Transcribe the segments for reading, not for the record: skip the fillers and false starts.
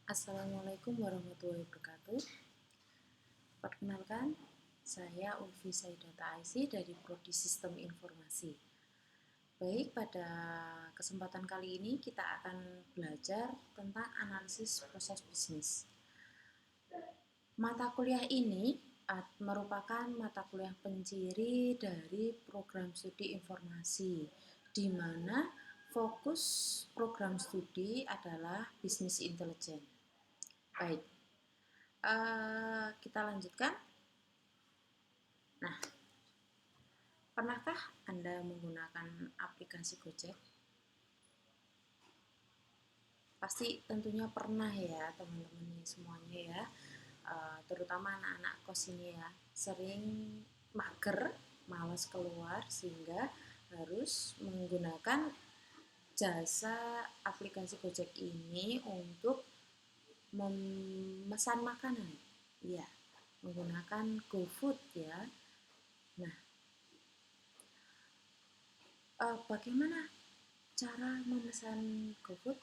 Assalamualaikum warahmatullahi wabarakatuh. Perkenalkan, saya Ulfi Saidata Aisy dari Prodi Sistem Informasi. Baik, pada kesempatan kali ini kita akan belajar tentang analisis proses bisnis. Mata kuliah ini merupakan mata kuliah penciri dari program studi informasi, di mana fokus program studi adalah bisnis intelijen. Baik, kita lanjutkan. Nah, pernahkah Anda menggunakan aplikasi Gojek? Pasti tentunya pernah ya teman-teman semuanya ya, terutama anak-anak kos ini ya, sering mager, malas keluar sehingga harus menggunakan jasa aplikasi Gojek ini untuk memesan makanan. Iya, menggunakan GoFood ya. Nah, bagaimana cara memesan GoFood?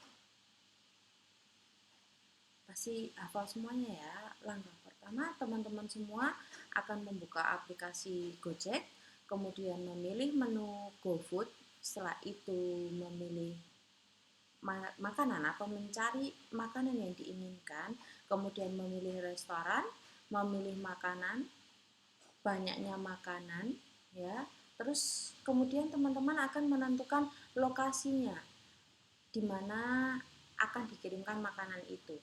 Pasti hafal semuanya ya. Langkah pertama, teman-teman semua akan membuka aplikasi Gojek, kemudian memilih menu GoFood, setelah itu memilih makanan atau mencari makanan yang diinginkan, kemudian memilih restoran, memilih makanan, banyaknya makanan ya. Terus kemudian teman-teman akan menentukan lokasinya di mana akan dikirimkan makanan itu.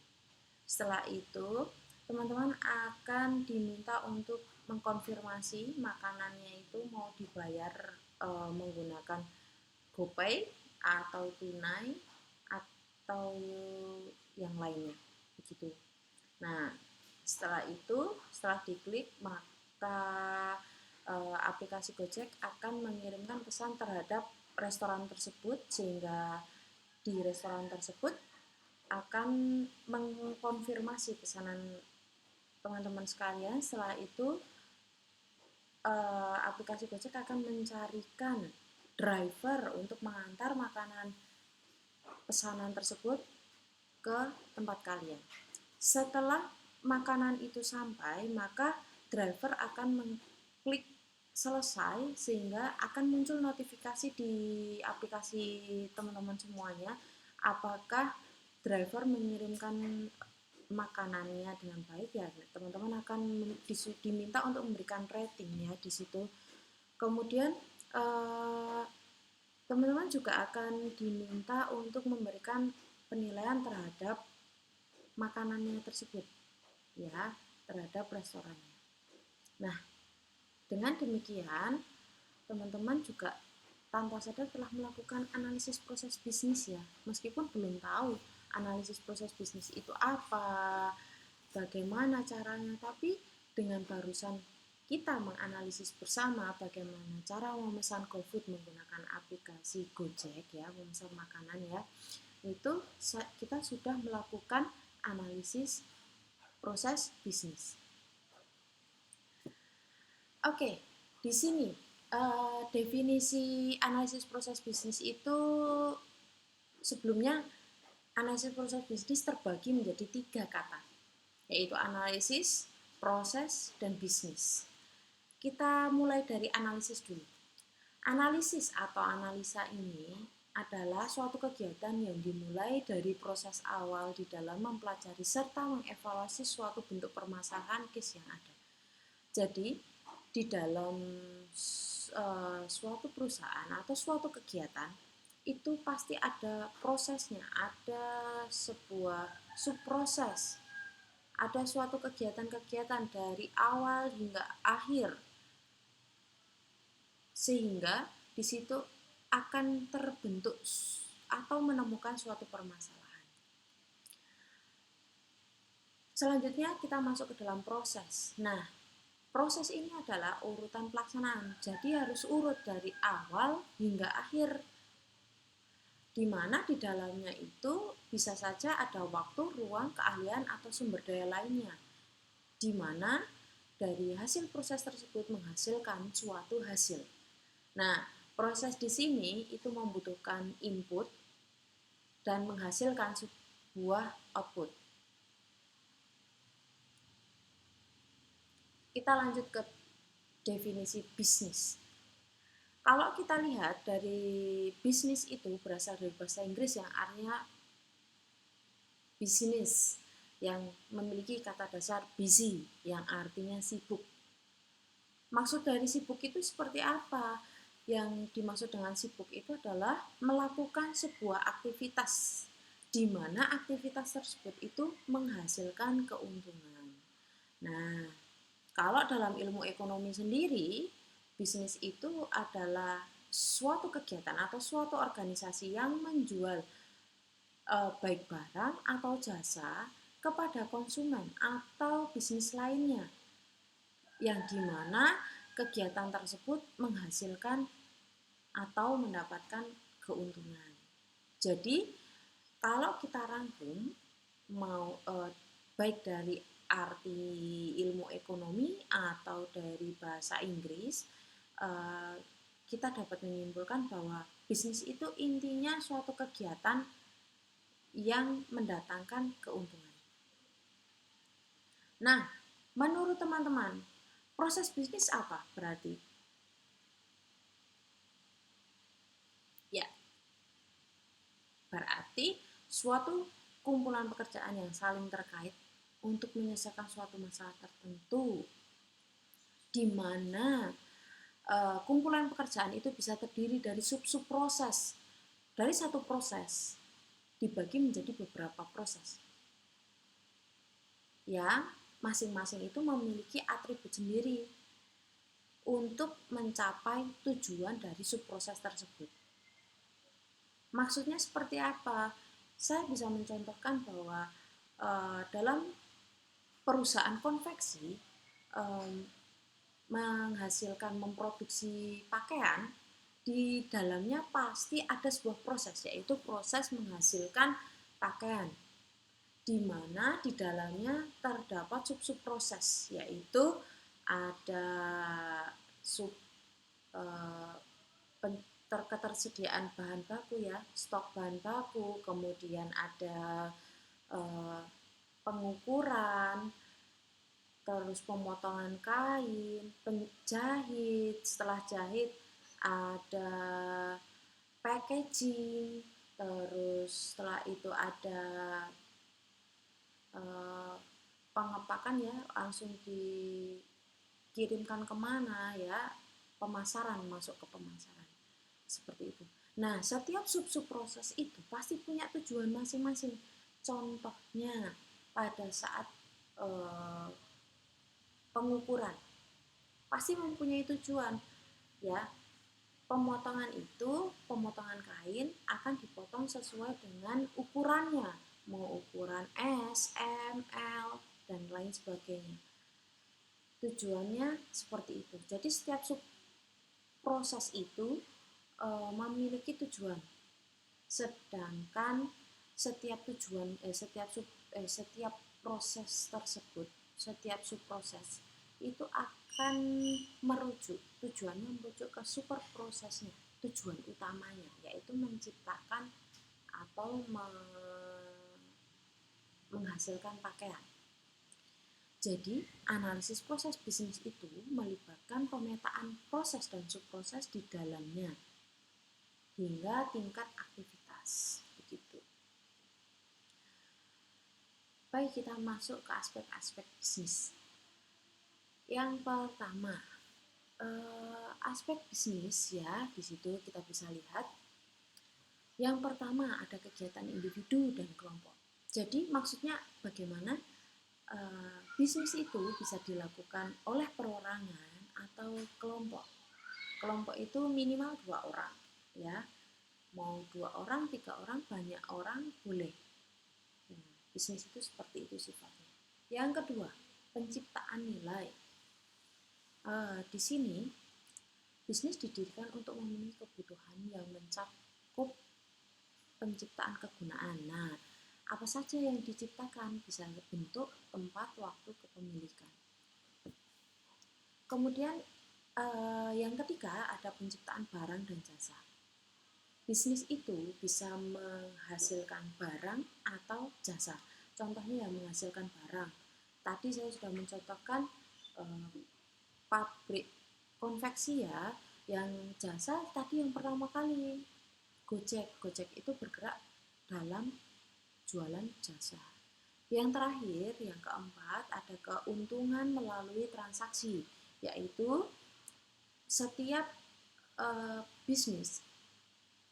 Setelah itu, teman-teman akan diminta untuk mengkonfirmasi makanannya itu mau dibayar menggunakan GoPay atau tunai atau yang lainnya begitu. Nah, setelah diklik maka aplikasi Gojek akan mengirimkan pesan terhadap restoran tersebut, sehingga di restoran tersebut akan mengkonfirmasi pesanan teman-teman sekalian. Setelah itu aplikasi Gojek akan mencarikan driver untuk mengantar makanan pesanan tersebut ke tempat kalian. Setelah makanan itu sampai, maka driver akan mengklik selesai sehingga akan muncul notifikasi di aplikasi teman-teman semuanya apakah driver mengirimkan makanannya dengan baik ya. Teman-teman akan diminta untuk memberikan rating ya di situ. Kemudian teman-teman juga akan diminta untuk memberikan penilaian terhadap makanannya tersebut ya, terhadap restorannya. Nah, dengan demikian teman-teman juga tanpa sadar telah melakukan analisis proses bisnis ya, meskipun belum tahu analisis proses bisnis itu apa, bagaimana caranya, tapi dengan barusan kita menganalisis bersama bagaimana cara memesan GoFood menggunakan aplikasi Gojek ya, memesan makanan ya, itu kita sudah melakukan analisis proses bisnis. Oke, di sini definisi analisis proses bisnis itu sebelumnya analisis proses bisnis terbagi menjadi 3 kata, yaitu analisis, proses, dan bisnis. Kita mulai dari analisis dulu. Analisis atau analisa ini adalah suatu kegiatan yang dimulai dari proses awal di dalam mempelajari serta mengevaluasi suatu bentuk permasalahan case yang ada. Jadi, di dalam suatu perusahaan atau suatu kegiatan itu pasti ada prosesnya, ada sebuah subproses, ada suatu kegiatan-kegiatan dari awal hingga akhir, sehingga di situ akan terbentuk atau menemukan suatu permasalahan. Selanjutnya kita masuk ke dalam proses. Nah, proses ini adalah urutan pelaksanaan, jadi harus urut dari awal hingga akhir, di mana di dalamnya itu bisa saja ada waktu, ruang, keahlian, atau sumber daya lainnya, di mana dari hasil proses tersebut menghasilkan suatu hasil. Nah, proses di sini itu membutuhkan input dan menghasilkan sebuah output. kita lanjut ke definisi bisnis. Kalau kita lihat dari bisnis itu berasal dari bahasa Inggris yang artinya bisnis, yang memiliki kata dasar busy yang artinya sibuk. Maksud dari sibuk itu seperti apa? Yang dimaksud dengan sibuk itu adalah melakukan sebuah aktivitas di mana aktivitas tersebut itu menghasilkan keuntungan. Nah, kalau dalam ilmu ekonomi sendiri, bisnis itu adalah suatu kegiatan atau suatu organisasi yang menjual baik barang atau jasa kepada konsumen atau bisnis lainnya, yang dimana kegiatan tersebut menghasilkan atau mendapatkan keuntungan. Jadi kalau kita rangkum mau baik dari arti ilmu ekonomi atau dari bahasa Inggris, kita dapat menyimpulkan bahwa bisnis itu intinya suatu kegiatan yang mendatangkan keuntungan. Nah, menurut teman-teman, proses bisnis apa berarti? Ya, berarti suatu kumpulan pekerjaan yang saling terkait untuk menyelesaikan suatu masalah tertentu, di mana kumpulan pekerjaan itu bisa terdiri dari sub-sub proses. Dari satu proses dibagi menjadi beberapa proses. Ya, masing-masing itu memiliki atribut sendiri untuk mencapai tujuan dari subproses tersebut. Maksudnya seperti apa? Saya bisa mencontohkan bahwa dalam perusahaan konveksi menghasilkan memproduksi pakaian, di dalamnya pasti ada sebuah proses, yaitu proses menghasilkan pakaian, di mana di dalamnya terdapat sub-sub proses, yaitu ada sub ketersediaan bahan baku ya, stok bahan baku, kemudian ada pengukuran, terus pemotongan kain, penjahit, setelah jahit ada packaging, terus setelah itu ada pengepakan ya, langsung dikirimkan kemana ya, pemasaran, masuk ke pemasaran, seperti itu. Nah, setiap sub-sub proses itu pasti punya tujuan masing-masing. Contohnya pada saat pengukuran pasti mempunyai tujuan ya. Pemotongan itu, pemotongan kain akan dipotong sesuai dengan ukurannya, mau ukuran S, M, L, dan lain sebagainya. Tujuannya seperti itu. Jadi setiap sub proses itu memiliki tujuan. Sedangkan setiap setiap proses tersebut, setiap subproses itu akan tujuannya merujuk ke super prosesnya, tujuan utamanya, yaitu menciptakan atau menghasilkan pakaian. Jadi, analisis proses bisnis itu melibatkan pemetaan proses dan subproses di dalamnya hingga tingkat aktivitas. Begitu. Baik, kita masuk ke aspek-aspek bisnis. Yang pertama, aspek bisnis ya, di situ kita bisa lihat. Yang pertama ada kegiatan individu dan kelompok. Jadi maksudnya bagaimana bisnis itu bisa dilakukan oleh perorangan atau kelompok. Kelompok itu minimal 2 orang, ya. Mau 2 orang, 3 orang, banyak orang boleh. Nah, bisnis itu seperti itu sifatnya. Yang kedua, penciptaan nilai. Di sini bisnis didirikan untuk memenuhi kebutuhan yang mencakup penciptaan kegunaan. Nah, apa saja yang diciptakan? Bisa bentuk, tempat, waktu, kepemilikan. Kemudian yang ketiga ada penciptaan barang dan jasa. Bisnis itu bisa menghasilkan barang atau jasa. Contohnya yang menghasilkan barang. Tadi saya sudah mencontohkan eh, pabrik konveksi ya, yang jasa tadi yang pertama kali Gojek itu bergerak dalam jualan jasa. Yang terakhir, yang keempat, ada keuntungan melalui transaksi, yaitu setiap bisnis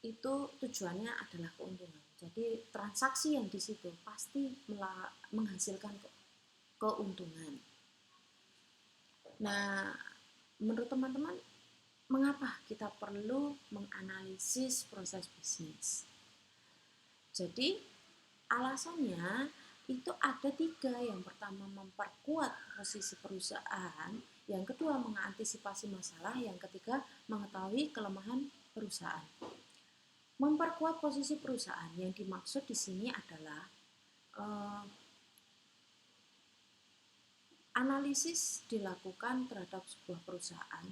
itu tujuannya adalah keuntungan. Jadi transaksi yang di situ pasti menghasilkan keuntungan. Nah, menurut teman-teman, mengapa kita perlu menganalisis proses bisnis? Jadi, alasannya itu ada tiga. Yang pertama, memperkuat posisi perusahaan. Yang kedua, mengantisipasi masalah. Yang ketiga, mengetahui kelemahan perusahaan. Memperkuat posisi perusahaan yang dimaksud di sini adalah analisis dilakukan terhadap sebuah perusahaan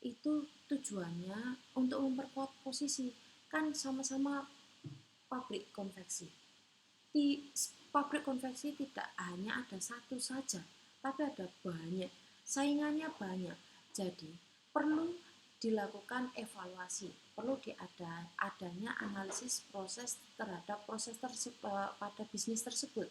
itu tujuannya untuk memperkuat posisi. Kan sama-sama pabrik konveksi. Di pabrik konveksi tidak hanya ada satu saja, tapi ada banyak, saingannya banyak. Jadi perlu dilakukan evaluasi, perlu adanya analisis proses terhadap proses pada bisnis tersebut,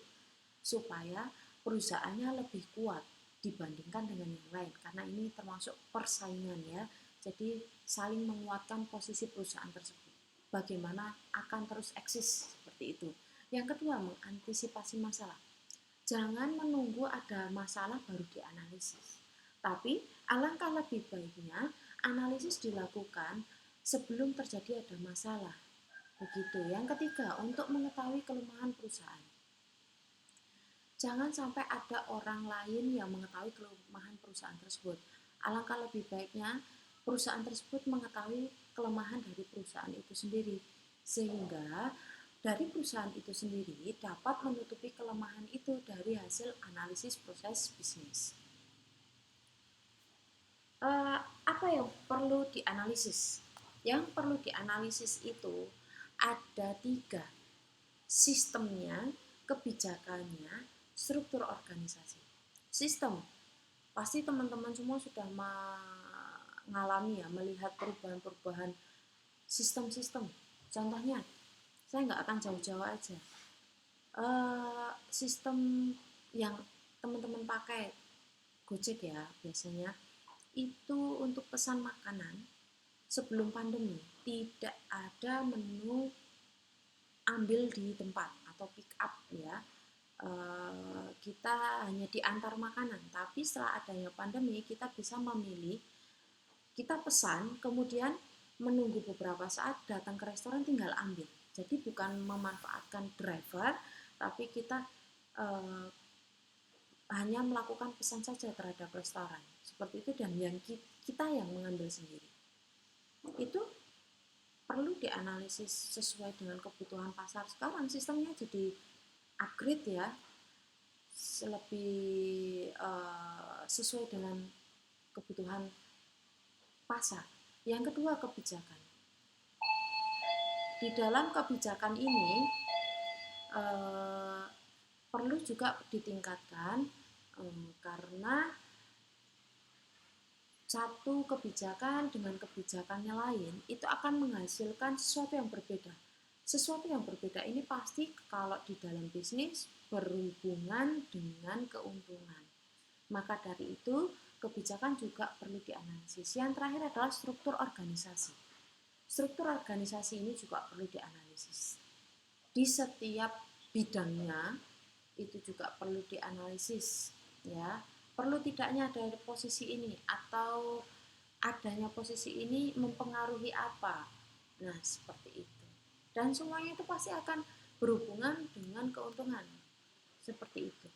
supaya perusahaannya lebih kuat dibandingkan dengan yang lain, karena ini termasuk persaingan ya. Jadi saling menguatkan posisi perusahaan tersebut. Bagaimana akan terus eksis seperti itu. Yang kedua, mengantisipasi masalah. Jangan menunggu ada masalah baru dianalisis. Tapi alangkah lebih baiknya analisis dilakukan sebelum terjadi ada masalah. Begitu. Yang ketiga, untuk mengetahui kelemahan perusahaan. Jangan sampai ada orang lain yang mengetahui kelemahan perusahaan tersebut. Alangkah lebih baiknya perusahaan tersebut mengetahui kelemahan dari perusahaan itu sendiri, sehingga dari perusahaan itu sendiri dapat menutupi kelemahan itu dari hasil analisis proses bisnis. Apa yang perlu dianalisis? Yang perlu dianalisis itu ada tiga: sistemnya, kebijakannya, struktur organisasi. Sistem, pasti teman-teman semua sudah mengalami ya, melihat perubahan-perubahan sistem-sistem. Contohnya, saya nggak akan jauh-jauh aja. Sistem yang teman-teman pakai Gojek ya biasanya, itu untuk pesan makanan sebelum pandemi tidak ada menu ambil di tempat atau pick up ya. Kita hanya diantar makanan, tapi setelah adanya pandemi kita bisa memilih, kita pesan kemudian menunggu beberapa saat, datang ke restoran tinggal ambil. Jadi bukan memanfaatkan driver, tapi kita hanya melakukan pesan saja terhadap restoran seperti itu, dan yang kita yang mengambil sendiri. Itu perlu dianalisis sesuai dengan kebutuhan pasar. Sekarang sistemnya jadi upgrade ya, lebih sesuai dengan kebutuhan pasar. Yang kedua, kebijakan. Di dalam kebijakan ini perlu juga ditingkatkan, karena satu kebijakan dengan kebijakannya lain itu akan menghasilkan sesuatu yang berbeda. Sesuatu yang berbeda ini pasti kalau di dalam bisnis berhubungan dengan keuntungan. Maka dari itu kebijakan juga perlu dianalisis. Yang terakhir adalah struktur organisasi. Struktur organisasi ini juga perlu dianalisis. Di setiap bidangnya itu juga perlu dianalisis ya. Perlu tidaknya ada posisi ini, atau adanya posisi ini mempengaruhi apa. Nah, seperti itu. Dan semuanya itu pasti akan berhubungan dengan keuntungan. Seperti itu.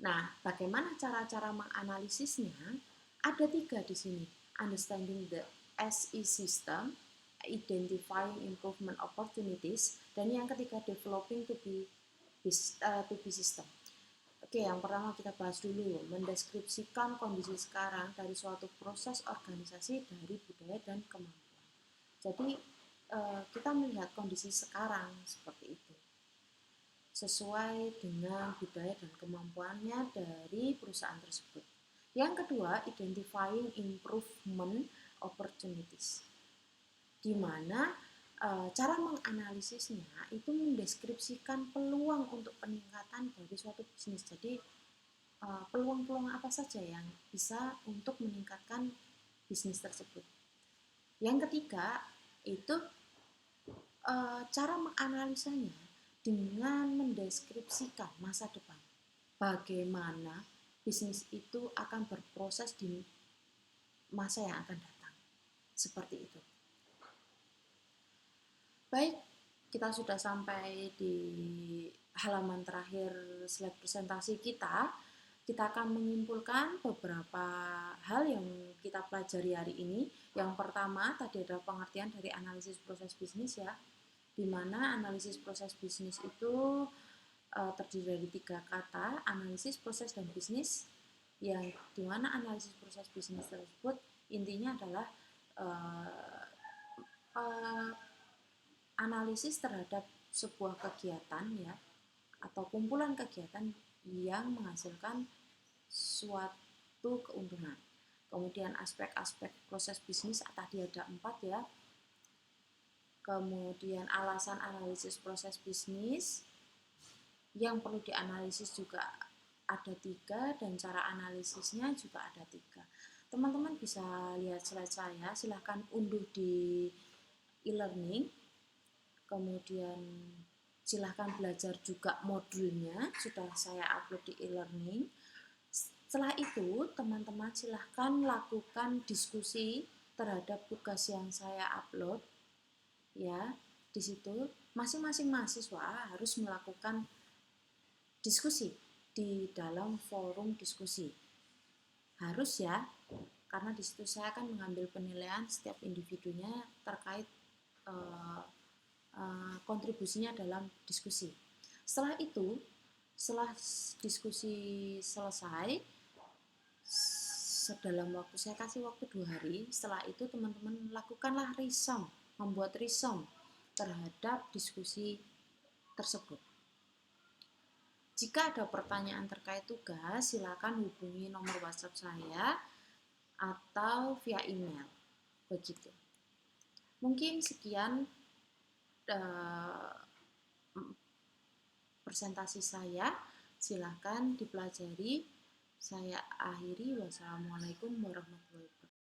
Nah, bagaimana cara-cara menganalisisnya? Ada tiga di sini. Understanding the SE system, identifying improvement opportunities, dan yang ketiga developing to be system. Oke, yang pertama kita bahas dulu, mendeskripsikan kondisi sekarang dari suatu proses organisasi dari budaya dan kemampuan. Jadi kita melihat kondisi sekarang seperti itu. sesuai dengan budaya dan kemampuannya dari perusahaan tersebut. Yang kedua, identifying improvement opportunities, di mana cara menganalisisnya itu mendeskripsikan peluang untuk peningkatan dari suatu bisnis. Jadi peluang-peluang apa saja yang bisa untuk meningkatkan bisnis tersebut. Yang ketiga itu cara menganalisanya dengan mendeskripsikan masa depan. Bagaimana bisnis itu akan berproses di masa yang akan datang. Seperti itu. Baik, kita sudah sampai di halaman terakhir slide presentasi kita. Kita akan menyimpulkan beberapa hal yang kita pelajari hari ini. Yang pertama, tadi ada pengertian dari analisis proses bisnis ya, di mana analisis proses bisnis itu terdiri dari 3 kata, analisis, proses, dan bisnis, yang dimana analisis proses bisnis tersebut intinya adalah analisis terhadap sebuah kegiatan ya, atau kumpulan kegiatan yang menghasilkan suatu keuntungan. Kemudian aspek-aspek proses bisnis tadi ada 4 ya. Kemudian alasan analisis proses bisnis yang perlu dianalisis juga ada 3, dan cara analisisnya juga ada 3. Teman-teman bisa lihat slide saya, silahkan unduh di e-learning, kemudian silahkan belajar juga modulnya, sudah saya upload di e-learning. Setelah itu teman-teman silahkan lakukan diskusi terhadap tugas yang saya upload ya. Di situ masing-masing mahasiswa harus melakukan diskusi di dalam forum diskusi. Harus ya, karena di situ saya akan mengambil penilaian setiap individunya terkait kontribusinya dalam diskusi. Setelah itu, setelah diskusi selesai, dalam waktu saya kasih waktu 2 hari, setelah itu teman-teman lakukanlah resume, membuat resume terhadap diskusi tersebut. Jika ada pertanyaan terkait tugas, silakan hubungi nomor WhatsApp saya atau via email. Begitu. Mungkin sekian presentasi saya. Silakan dipelajari. Saya akhiri. Wassalamualaikum warahmatullahi wabarakatuh.